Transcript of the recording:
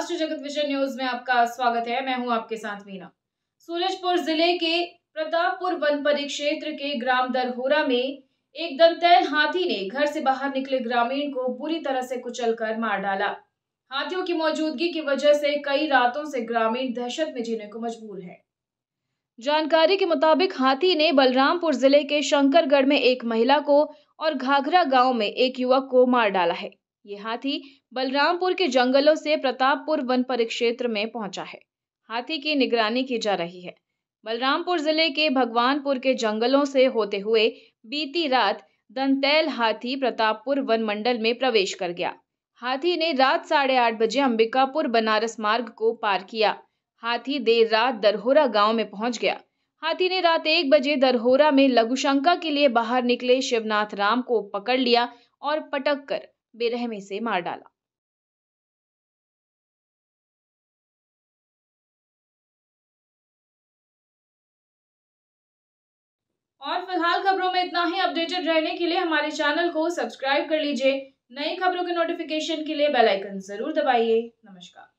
राष्ट्र जगत विजय न्यूज में आपका स्वागत है। मैं हूं आपके साथ मीना। सूरजपुर जिले के प्रतापपुर वन परिक्षेत्र के ग्राम दरहोरा में एक दंतैल हाथी ने घर से बाहर निकले ग्रामीण को बुरी तरह से कुचलकर मार डाला। हाथियों की मौजूदगी की वजह से कई रातों से ग्रामीण दहशत में जीने को मजबूर है। जानकारी के मुताबिक हाथी ने बलरामपुर जिले के शंकरगढ़ में एक महिला को और घाघरा गांव में एक युवक को मार डाला है। ये हाथी बलरामपुर के जंगलों से प्रतापपुर वन परिक्षेत्र में पहुंचा है। हाथी की निगरानी की जा रही है। बलरामपुर जिले के भगवानपुर के जंगलों से होते हुए बीती रात दंतैल हाथी प्रतापपुर वन मंडल में प्रवेश कर गया। हाथी ने रात 8:30 बजे अंबिकापुर बनारस मार्ग को पार किया। हाथी देर रात दरहोरा गांव में पहुंच गया। हाथी ने रात 1 बजे दरहोरा में लघुशंका के लिए बाहर निकले शिवनाथ राम को पकड़ लिया और पटक कर बेरहमी से मार डाला। और फिलहाल खबरों में इतना ही। अपडेटेड रहने के लिए हमारे चैनल को सब्सक्राइब कर लीजिए। नई खबरों के नोटिफिकेशन के लिए बेल आइकन जरूर दबाइए। नमस्कार।